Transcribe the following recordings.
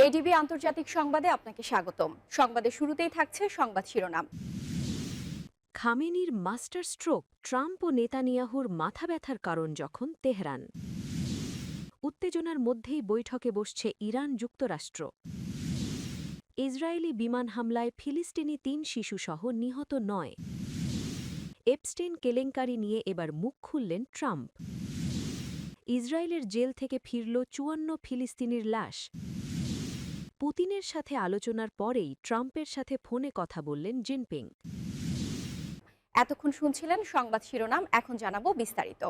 ADB আন্তর্জাতিক সংবাদে আপনাকে স্বাগতম। সংবাদের শুরুতেই থাকছে সংবাদ শিরোনাম। খামেনির মাস্টার স্ট্রোক, ট্রাম্প ও নেতানিয়াহুর মাথা ব্যথার কারণ যখন তেহরান। উত্তেজনার মধ্যেই বৈঠকে বসছে ইরান যুক্তরাষ্ট্র। ইসরায়েলি বিমান হামলায় ফিলিস্তিনি ৩ শিশুসহ নিহত ৯। এপস্টেইন কেলেঙ্কারি নিয়ে এবার মুখ খুললেন ট্রাম্প। ইসরায়েলের জেল থেকে ফিরল ৫৪ ফিলিস্তিনির লাশ। পুতিনের সাথে আলোচনার পরেই ট্রাম্পের সাথে ফোনে কথা বললেন জিনপিং। এতক্ষণ শুনছিলেন সংবাদ শিরোনাম, এখন জানাবো বিস্তারিত।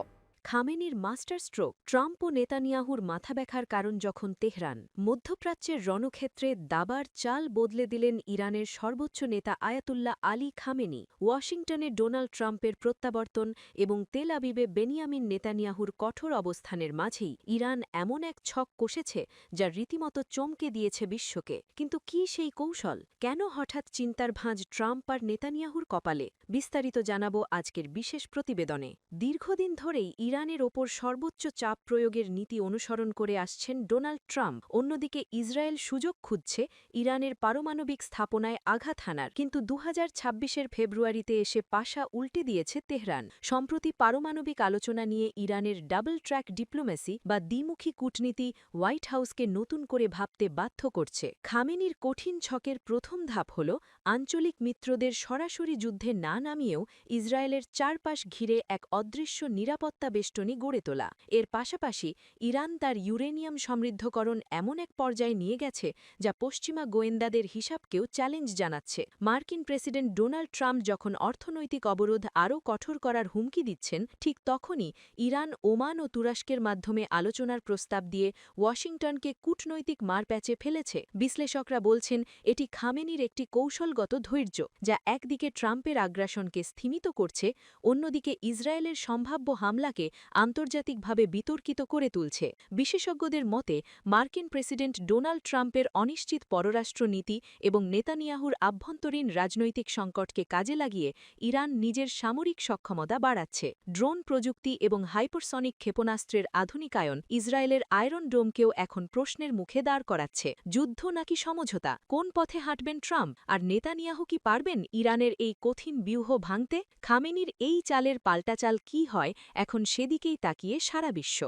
খামেনির মাস্টার স্ট্রোক, ট্রাম্প ও নেতানিয়াহুর মাথা ব্যথার কারণ যখন তেহরান। মধ্যপ্রাচ্যের রণক্ষেত্রে দাবার চাল বদলে দিলেন ইরানের সর্বোচ্চ নেতা আয়াতুল্লাহ আলী খামেনি। ওয়াশিংটনে ডোনাল্ড ট্রাম্পের প্রত্যাবর্তন এবং তেল আবিবে বেনিয়ামিন নেতানিয়াহুর কঠোর অবস্থানের মাঝেই ইরান এমন এক ছক কষেছে যা রীতিমতো চমকে দিয়েছে বিশ্বকে। কিন্তু কি সেই কৌশল? কেন হঠাৎ চিন্তার ভাঁজ ট্রাম্প আর নেতানিয়াহুর কপালে? বিস্তারিত জানাবো আজকের বিশেষ প্রতিবেদনে। দীর্ঘদিন ধরেই ইরানের ওপর সর্বোচ্চ চাপ প্রয়োগের নীতি অনুসরণ করে আসছেন ডোনাল্ড ট্রাম্প। অন্যদিকে ইসরায়েল সুযোগ খুঁজছে ইরানের পারমাণবিক স্থাপনায় আঘাত হানার। কিন্তু ২০২৬-এর ফেব্রুয়ারিতে এসে পাশা উল্টে দিয়েছে তেহরান। সম্প্রতি পারমাণবিক আলোচনা নিয়ে ইরানের ডাবল ট্র্যাক ডিপ্লোম্যাসি বা দ্বিমুখী কূটনীতি হোয়াইট হাউসকে নতুন করে ভাবতে বাধ্য করছে। খামেনির কঠিন ছকের প্রথম ধাপ হল আঞ্চলিক মিত্রদের সরাসরি যুদ্ধে না নামিয়েও ইসরায়েলের চারপাশ ঘিরে এক অদৃশ্য নিরাপত্তা বেষ্টনী গড়ে তোলা। এর পাশাপাশি ইরান তার ইউরেনিয়াম সমৃদ্ধকরণ এমন এক পর্যায়ে নিয়ে গেছে যা পশ্চিমা গোয়েন্দাদের হিসাবকেও চ্যালেঞ্জ জানাচ্ছে। মার্কিন প্রেসিডেন্ট ডোনাল্ড ট্রাম্প যখন অর্থনৈতিক অবরোধ আরও কঠোর করার হুমকি দিচ্ছেন, ঠিক তখনই ইরান, ওমান ও তুরস্কের মাধ্যমে আলোচনার প্রস্তাব দিয়ে ওয়াশিংটনকে কূটনৈতিক মারপ্যাচে ফেলেছে। বিশ্লেষকরা বলছেন এটি খামেনির একটি কৌশলগত ধৈর্য, যা একদিকে ট্রাম্পের আগ্রাসনকে স্থিমিত করছে, অন্যদিকে ইসরায়েলের সম্ভাব্য হামলাকে আন্তর্জাতিকভাবে বিতর্কিত করে তুলছে। বিশেষজ্ঞদের মতে মার্কিন প্রেসিডেন্ট ডোনাল্ড ট্রাম্পের অনিশ্চিত পররাষ্ট্র নীতি এবং নেতানিয়াহুর আভ্যন্তরীণ রাজনৈতিক সংকটকে কাজে লাগিয়ে ইরান নিজের সামরিক সক্ষমতা বাড়াচ্ছে। ড্রোন প্রযুক্তি এবং হাইপারসনিক ক্ষেপণাস্ত্রের আধুনিকায়ন ইসরায়েলের আয়রন ডোমকেও এখন প্রশ্নের মুখে দাঁড় করাচ্ছে। যুদ্ধ নাকি সমঝোতা? কোন পথে হাঁটবেন ট্রাম্প? আর নেতানিয়াহু কি পারবেন ইরানের এই কঠিন ব্যূহ ভাঙতে? খামেনির এই চালের পাল্টাচাল কি হয়, এখন সেদিকেই তাকিয়ে সারা বিশ্ব।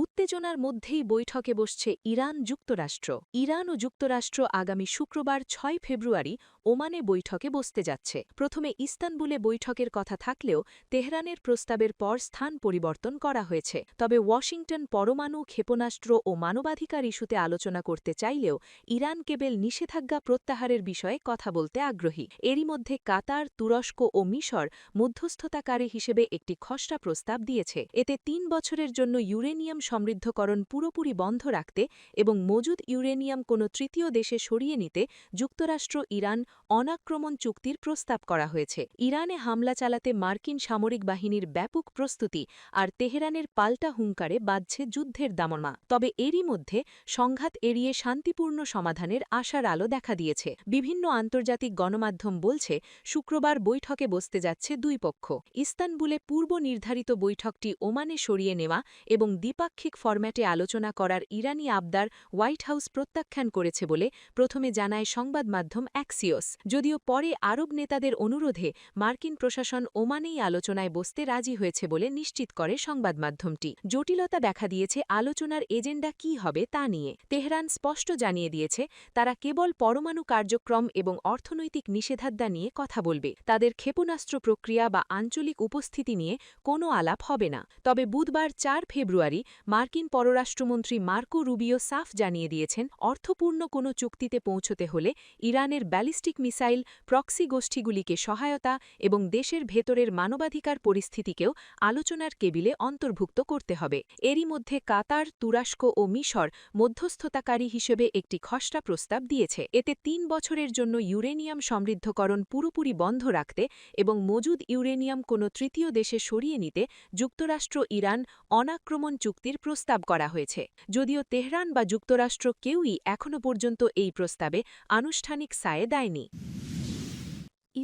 উত্তেজনার মধ্যেই বৈঠকে বসছে ইরান যুক্তরাষ্ট্র। ইরান ও যুক্তরাষ্ট্র আগামী শুক্রবার ৬ ফেব্রুয়ারি ওমানে বৈঠকে বসতে যাচ্ছে। প্রথমে ইস্তানবুলে বৈঠকের কথা থাকলেও তেহরানের প্রস্তাবের পর স্থান পরিবর্তন করা হয়েছে। তবে ওয়াশিংটন পরমাণু, ক্ষেপণাস্ত্র ও মানবাধিকার ইস্যুতে আলোচনা করতে চাইলেও ইরান কেবল নিষেধাজ্ঞা প্রত্যাহারের বিষয়ে কথা বলতে আগ্রহী। এরই মধ্যে কাতার, তুরস্ক ও মিশর মধ্যস্থতাকারী হিসেবে একটি খসড়া প্রস্তাব দিয়েছে। এতে ৩ বছরের জন্য ইউরেনিয়াম সমৃদ্ধকরণ পুরোপুরি বন্ধ রাখতে এবং মজুদ ইউরেনিয়াম কোনো তৃতীয় দেশে সরিয়ে নিতে যুক্তরাষ্ট্র ইরান অনাক্রমণ চুক্তির প্রস্তাব করা হয়েছে। ইরানে হামলা চালাতে মার্কিন সামরিক বাহিনীর ব্যাপক প্রস্তুতি আর তেহরানের পাল্টা হুঙ্কারে বাজছে যুদ্ধের দামামা। তবে এরই মধ্যে সংঘাত এড়িয়ে শান্তিপূর্ণ সমাধানের আশার আলো দেখা দিয়েছে। বিভিন্ন আন্তর্জাতিক গণমাধ্যম বলছে শুক্রবার বৈঠকে বসতে যাচ্ছে দুই পক্ষ। ইস্তানবুলে পূর্ব নির্ধারিত বৈঠকটি ওমানে সরিয়ে নেওয়া এবং দ্বিপাক্ষিক ফরম্যাটে আলোচনা করার ইরানি আবদার হোয়াইট হাউস প্রত্যাখ্যান করেছে বলে প্রথমে জানায় সংবাদ মাধ্যম অ্যাক্সিওস। যদিও পরে আরব নেতাদের অনুরোধে মার্কিন প্রশাসন ওমানেই আলোচনায় বসতে রাজি হয়েছে বলে নিশ্চিত করে সংবাদ মাধ্যমটি। জটিলতা দেখা দিয়েছে আলোচনার এজেন্ডা কী হবে তা নিয়ে। তেহরান স্পষ্ট জানিয়ে দিয়েছে তারা কেবল পরমাণু কার্যক্রম এবং অর্থনৈতিক নিষেধাজ্ঞা নিয়ে কথা বলবে। তাদের ক্ষেপণাস্ত্র প্রক্রিয়া বা আঞ্চলিক উপস্থিতি নিয়ে কোনো আলাপ হবে না। তবে বুধবার ৪ ফেব্রুয়ারি মার্কিন পররাষ্ট্রমন্ত্রী মার্কো রুবিও সাফ জানিয়ে দিয়েছেন অর্থপূর্ণ কোনো চুক্তিতে পৌঁছতে হলে ইরানের ব্যালিস্টিক মিসাইল, প্রক্সি গোষ্ঠীগুলিকে সহায়তা এবং দেশের ভেতরের মানবাধিকার পরিস্থিতিকেও আলোচনার কেবিলে অন্তর্ভুক্ত করতে হবে। এরই মধ্যে কাতার, তুরস্ক ও মিশর মধ্যস্থতাকারী হিসেবে একটি খসড়া প্রস্তাব দিয়েছে। এতে ৩ বছরের জন্য ইউরেনিয়াম সমৃদ্ধকরণ পুরোপুরি বন্ধ রাখতে এবং মজুদ ইউরেনিয়াম কোনো তৃতীয় দেশে সরিয়ে নিতে যুক্তরাষ্ট্র ইরান অনাক্রমণ চুক্তির প্রস্তাব করা হয়েছে। যদিও তেহরান বা যুক্তরাষ্ট্র কেউই এখনও পর্যন্ত এই প্রস্তাবে আনুষ্ঠানিক সায় দেয়নি।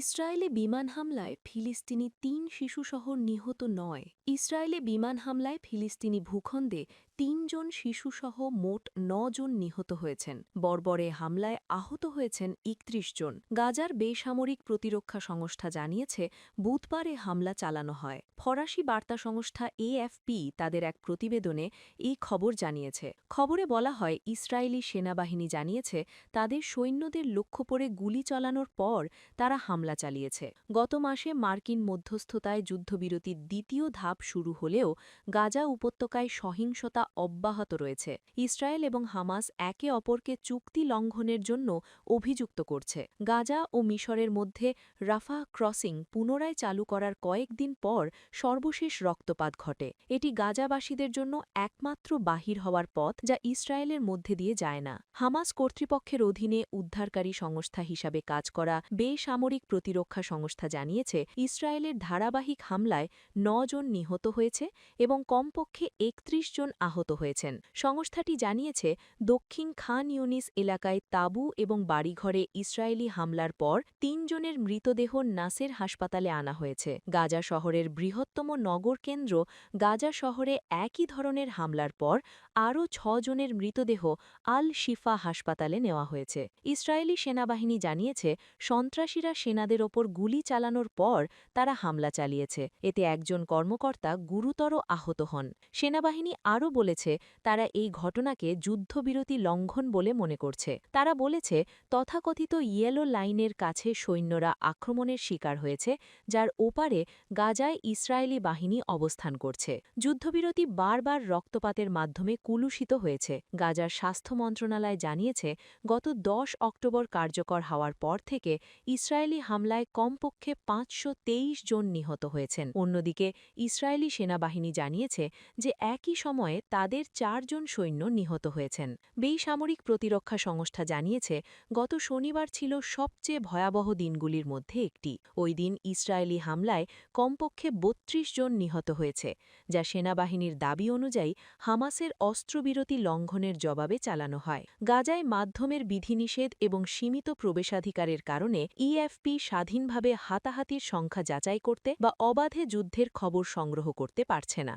ইসরায়েলে বিমান হামলায় ফিলিস্তিনি ৩ শিশুসহ নিহত ৯। ইসরায়েলে বিমান হামলায় ফিলিস্তিনি ভূখণ্ডে ৩ জন শিশুসহ মোট ৯ জন নিহত হয়েছেন। বর্বরে হামলায় আহত হয়েছেন ৩১ জন। গাজার বেসামরিক প্রতিরক্ষা সংস্থা জানিয়েছে বুধবারে হামলা চালানো হয়। ফরাসি বার্তা সংস্থা এএফপি তাদের এক প্রতিবেদনে এই খবর জানিয়েছে। খবরে বলা হয় ইসরায়েলি সেনাবাহিনী জানিয়েছে তাদের সৈন্যদের লক্ষ্য করে গুলি চালানোর পর তারা হামলা চালিয়েছে। গত মাসে মার্কিন মধ্যস্থতায় যুদ্ধবিরতির দ্বিতীয় ধাপ শুরু হলেও গাজা উপত্যকায় সহিংসতা অব্যাহত রয়েছে। ইসরায়েল এবং হামাস একে অপরকে চুক্তি লঙ্ঘনের জন্য অভিযুক্ত করছে। গাজা ও মিশরের মধ্যে রাফাহ ক্রসিং পুনরায় চালু করার কয়েকদিন পর সর্বশেষ রক্তপাত ঘটে। এটি গাজাবাসীদের জন্য একমাত্র বাহির হওয়ার পথ যা ইসরায়েলের মধ্যে দিয়ে যায় না। হামাস কর্তৃপক্ষের অধীনে উদ্ধারকারী সংস্থা হিসাবে কাজ করা বেসামরিক প্রতিরক্ষা সংস্থা জানিয়েছে ইসরায়েলের ধারাবাহিক হামলায় ৯ জন নিহত হয়েছে এবং কমপক্ষে ৩১ জন আহত হয়েছেন। সংস্থাটি জানিয়েছে দক্ষিণ খান ইউনিস এলাকায় তাঁবু এবং বাড়িঘরে ইসরায়েলি হামলার পর ৩ জনের মৃতদেহ নাসের হাসপাতালে আনা হয়েছে। গাজা শহরের বৃহত্তম নগর কেন্দ্র গাজা শহরে একই ধরনের হামলার পর আরও ৬ জনের মৃতদেহ আল শিফা হাসপাতালে নেওয়া হয়েছে। ইসরায়েলি সেনাবাহিনী জানিয়েছে সন্ত্রাসীরা সেনাদের ওপর গুলি চালানোর পর তারা হামলা চালিয়েছে। এতে একজন কর্মকর্তা গুরুতর আহত হন। সেনাবাহিনী আরও বলেছে তারা এই ঘটনাকে যুদ্ধবিরতি লঙ্ঘন বলে মনে করছে। তারা বলেছে তথাকথিত ইয়েলো লাইনের কাছে সৈন্যরা আক্রমণের শিকার হয়েছে, যার ওপারে গাজায় ইসরায়েলি বাহিনী অবস্থান করছে। যুদ্ধবিরতি বারবার রক্তপাতের মাধ্যমে কুলুষিত হয়েছে। গাজার স্বাস্থ্য মন্ত্রণালয় জানিয়েছে গত ১০ অক্টোবর কার্যকর হওয়ার পর থেকে ইসরায়েলি হামলায় কমপক্ষে ৫২৩ জন নিহত হয়েছেন। অন্যদিকে ইসরায়েলি সেনাবাহিনী জানিয়েছে যে একই সময়ে তাদের ৪ জন সৈন্য নিহত হয়েছেন। বেসামরিক প্রতিরক্ষা সংস্থা জানিয়েছে গত শনিবার ছিল সবচেয়ে ভয়াবহ দিনগুলির মধ্যে একটি। ওই দিন ইসরায়েলি হামলায় কমপক্ষে ৩২ জন নিহত হয়েছে, যা সেনাবাহিনীর দাবি অনুযায়ী হামাসের অস্ত্রবিরতি লঙ্ঘনের জবাবে চালানো হয়। গাজায় মাধ্যমের বিধিনিষেধ এবং সীমিত প্রবেশাধিকারের কারণে ইএফপি স্বাধীনভাবে হাতাহাতির সংখ্যা যাচাই করতে বা অবাধে যুদ্ধের খবর সংগ্রহ করতে পারছে না।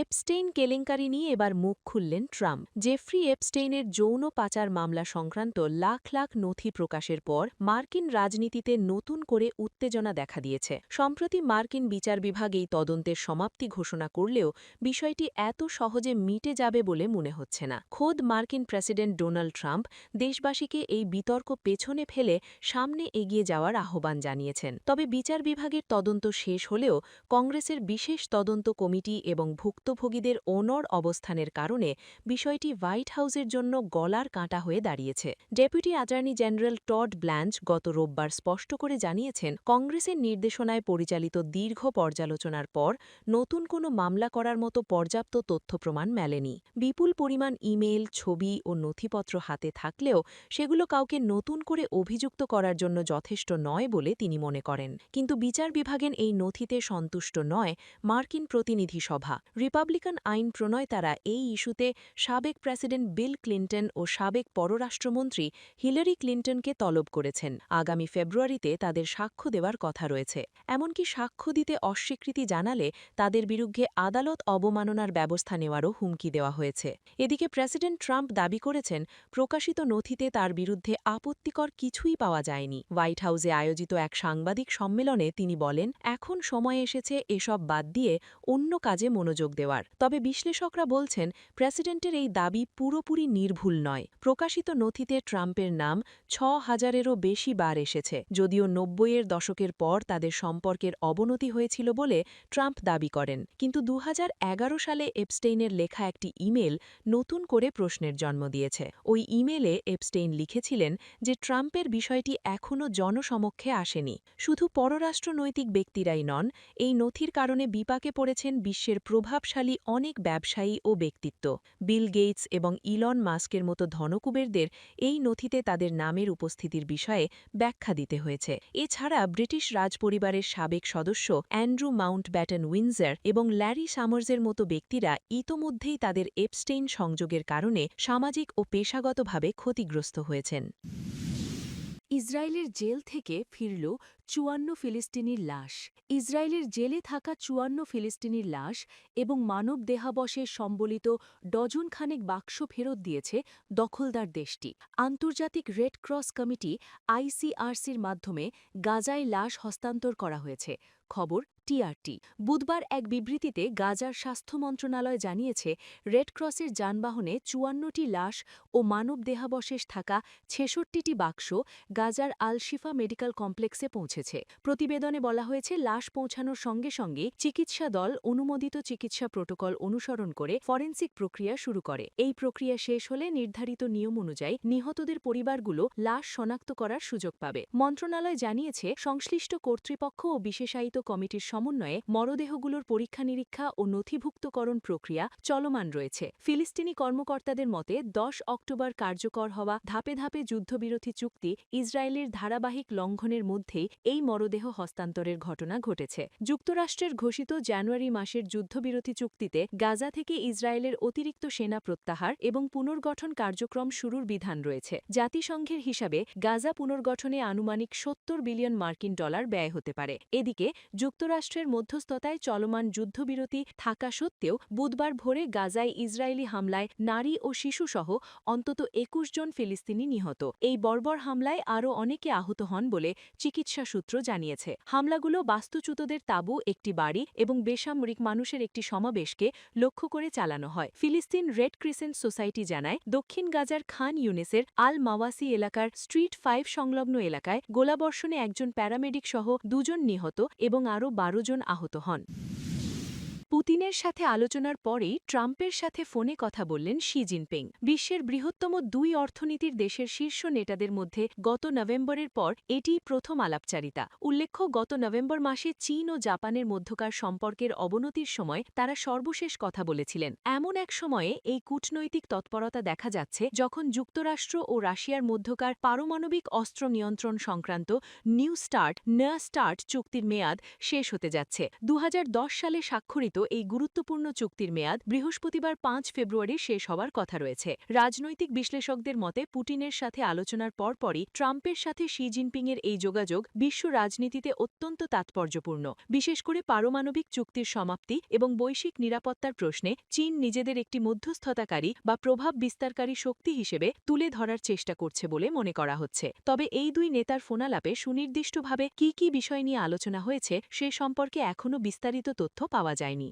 এপস্টেইন কেলেঙ্কারি নিয়ে এবার মুখ খুললেন ট্রাম্প। জেফ্রি এপস্টেইনের যৌন পাচার মামলা সংক্রান্ত লাখ লাখ নথি প্রকাশের পর মার্কিন রাজনীতিতে নতুন করে উত্তেজনা দেখা দিয়েছে। সম্প্রতি মার্কিন বিচার বিভাগ এই তদন্তের সমাপ্তি ঘোষণা করলেও বিষয়টি এত সহজে মিটে যাবে বলে মনে হচ্ছে না। খোদ মার্কিন প্রেসিডেন্ট ডোনাল্ড ট্রাম্প দেশবাসীকে এই বিতর্ক পেছনে ফেলে সামনে এগিয়ে যাওয়ার আহ্বান জানিয়েছেন। তবে বিচার বিভাগের তদন্ত শেষ হলেও কংগ্রেসের বিশেষ তদন্ত কমিটি এবং ভুক্তভোগীদের অনড় অবস্থানের কারণে বিষয়টি হোয়াইট হাউসের জন্য গলার কাঁটা হয়ে দাঁড়িয়েছে। Deputy attorney general Todd Blanche গত রোববার স্পষ্ট করে জানিয়েছেন কংগ্রেসের নির্দেশনায় পরিচালিত দীর্ঘ পর্যালোচনার পর নতুন কোনো মামলা করার মতো পর্যাপ্ত তথ্য প্রমাণ মেলেনি। বিপুল পরিমাণ ইমেইল, ছবি ও নথিপত্র হাতে থাকলেও সেগুলো কাউকে নতুন করে অভিযুক্ত করার জন্য যথেষ্ট নয় বলে তিনি মনে করেন। কিন্তু বিচার বিভাগের এই নথিতে সন্তুষ্ট নয় মার্কিন প্রতিনিধি সভা। রিপাবলিকান আইন প্রণয়তারা এই ইস্যুতে সাবেক প্রেসিডেন্ট বিল ক্লিন্টন ও সাবেক পররাষ্ট্রমন্ত্রী হিলারি ক্লিন্টনকে তলব করেছেন। আগামী ফেব্রুয়ারিতে তাদের সাক্ষ্য দেওয়ার কথা রয়েছে। এমনকি সাক্ষ্য দিতে অস্বীকৃতি জানালে তাদের বিরুদ্ধে আদালত অবমাননার ব্যবস্থা নেওয়ারও হুমকি দেওয়া হয়েছে। এদিকে প্রেসিডেন্ট ট্রাম্প দাবি করেছেন প্রকাশিত নথিতে তার বিরুদ্ধে আপত্তিকর কিছুই পাওয়া যায়নি। হোয়াইট হাউসে আয়োজিত এক সাংবাদিক সম্মেলনে তিনি বলেন, এখন সময় এসেছে এসব বাদ দিয়ে অন্য কাজে মনোযোগ দেওয়ার। তবে বিশ্লেষকরা বলছেন প্রেসিডেন্টের এই দাবি পুরোপুরি নির্ভুল নয়। প্রকাশিত নথিতে ট্রাম্পের নাম ৬,০০০-এরও বেশি বার এসেছে, যদিও ৯০-এর দশকের পর তাদের সম্পর্কের অবনতি হয়েছিল বলে ট্রাম্প দাবি করেন। কিন্তু ২০১১ সালে এপস্টেইনের লেখা একটি ইমেল নতুন করে প্রশ্নের জন্ম দিয়েছে। ওই ইমেলে এপস্টেইন লিখেছিলেন যে ট্রাম্পের বিষয়টি এখনও জনসমক্ষে আসেনি। শুধু পররাষ্ট্রনৈতিক ব্যক্তিরাই নন, এই নথির কারণে বিপাকে পড়েছেন বিশ্বের প্রভাবশালী অনেক ব্যবসায়ী ও ব্যক্তিত্ব। বিল গেটস এবং ইলন মাস্কের মতো ধনকুবেরদের এই নথিতে তাদের নামের উপস্থিতির বিষয়ে ব্যাখ্যা দিতে হয়েছে। এছাড়া ব্রিটিশ রাজপরিবারের সাবেক সদস্য অ্যান্ড্রু মাউন্টব্যাটেন উইন্ডসর এবং ল্যারি সামার্সের মতো ব্যক্তিরা ইতোমধ্যেই তাদের এপস্টেইন সংযোগের কারণে সামাজিক ও পেশাগতভাবে ক্ষতিগ্রস্ত হয়েছেন। ইসরায়েলের জেল থেকে ফিরল 54 ফিলিস্তিনির লাশ। ইসরায়েলের জেলে থাকা 54 ফিলিস্তিনির লাশ এবং মানব দেহাবশেষ সম্বলিত ডজন খানেক বাক্স ফেরত দিয়েছে দখলদার দেশটি। আন্তর্জাতিক রেড ক্রস কমিটি আইসিআরসির মাধ্যমে গাজায় লাশ হস্তান্তর করা হয়েছে। খবর টিআরটি। বুধবার এক বিবৃতিতে গাজার স্বাস্থ্য মন্ত্রণালয় জানিয়েছে, রেড ক্রসের যানবাহনে 54টি লাশ ও মানব দেহাবশেষ থাকা 66টি বাক্স গাজার আল শিফা মেডিকেল কমপ্লেক্সে পৌঁছেছে। প্রতিবেদনে বলা হয়েছে, লাশ পৌঁছানোর সঙ্গে সঙ্গে চিকিৎসা দল অনুমোদিত চিকিৎসা প্রোটোকল অনুসরণ করে ফরেনসিক প্রক্রিয়া শুরু করে। এই প্রক্রিয়া শেষ হলে নির্ধারিত নিয়ম অনুযায়ী নিহতদের পরিবারগুলো লাশ শনাক্ত করার সুযোগ পাবে। মন্ত্রণালয় জানিয়েছে, সংশ্লিষ্ট কর্তৃপক্ষ ও বিশেষায়িত কমিটির সমন্বয়ে মরদেহগুলোর পরীক্ষা নিরীক্ষা ও নথিভুক্তকরণ প্রক্রিয়া চলমান রয়েছে। ফিলিস্তিনি কর্মকর্তাদের মতে 10 অক্টোবর কার্যকর হওয়া ধাপে ধাপে যুদ্ধবিরতি চুক্তি ইসরায়েলের ধারাবাহিক লঙ্ঘনের মধ্যেই এই মরদেহ হস্তান্তরের ঘটনা ঘটেছে। যুক্তরাষ্ট্রের ঘোষিত জানুয়ারি মাসের যুদ্ধবিরতি চুক্তিতে গাজা থেকে ইসরায়েলের অতিরিক্ত সেনা প্রত্যাহার এবং পুনর্গঠন কার্যক্রম শুরুর বিধান রয়েছে। জাতিসংঘের হিসাবে গাজা পুনর্গঠনে আনুমানিক $70 বিলিয়ন ব্যয় হতে পারে। এদিকে যুক্তরাষ্ট্রের মধ্যস্থতায় চলমান যুদ্ধবিরতি থাকা সত্ত্বেও বুধবার ভোরে গাজায় ইসরায়েলি হামলায় নারী ও শিশুসহ অন্তত 21 জন ফিলিস্তিনি নিহত। এই বর্বর হামলায় আরও অনেকে আহত হন বলে চিকিৎসা সূত্র জানিয়েছে। হামলাগুলো বাস্তুচ্যুতদের তাঁবু, একটি বাড়ি এবং বেসামরিক মানুষের একটি সমাবেশকে লক্ষ্য করে চালানো হয়। ফিলিস্তিন রেড ক্রিসেন্ট সোসাইটি জানায়, দক্ষিণ গাজার খান ইউনিসের আল মাওয়াসি এলাকার স্ট্রিট 5 সংলগ্ন এলাকায় গোলাবর্ষণে একজন প্যারামেডিক সহ 2 জন নিহত এবং আরও 12 জন আহত হন। পুতিনের সাথে আলোচনার পরেই ট্রাম্পের সাথে ফোনে কথা বললেন শি জিনপিং। বিশ্বের বৃহত্তম 2 অর্থনীতির দেশের শীর্ষ নেতাদের মধ্যে গত নভেম্বরের পর এটিই প্রথম আলাপচারিতা। উল্লেখ্য, গত নভেম্বর মাসে চীন ও জাপানের মধ্যকার সম্পর্কের অবনতির সময় তারা সর্বশেষ কথা বলেছিলেন। এমন এক সময়ে এই কূটনৈতিক তৎপরতা দেখা যাচ্ছে যখন যুক্তরাষ্ট্র ও রাশিয়ার মধ্যকার পারমাণবিক অস্ত্র নিয়ন্ত্রণ সংক্রান্ত নিউ স্টার্ট চুক্তির মেয়াদ শেষ হতে যাচ্ছে। 2010 সালে স্বাক্ষরিত এই গুরুত্বপূর্ণ চুক্তির মেয়াদ বৃহস্পতিবার 5 ফেব্রুয়ারি শেষ হওয়ার কথা রয়েছে। রাজনৈতিক বিশ্লেষকদের মতে, পুতিনের সাথে আলোচনার পরপরই ট্রাম্পের সাথে শি জিনপিংয়ের এই যোগাযোগ বিশ্ব রাজনীতিতে অত্যন্ত তাৎপর্যপূর্ণ। বিশেষ করে পারমাণবিক চুক্তির সমাপ্তি এবং বৈশ্বিক নিরাপত্তার প্রশ্নে চীন নিজেদের একটি মধ্যস্থতাকারী বা প্রভাব বিস্তারকারী শক্তি হিসেবে তুলে ধরার চেষ্টা করছে বলে মনে করা হচ্ছে। তবে এই 2 নেতার ফোনালাপে সুনির্দিষ্টভাবে কী বিষয় নিয়ে আলোচনা হয়েছে সে সম্পর্কে এখনও বিস্তারিত তথ্য পাওয়া যায়নি।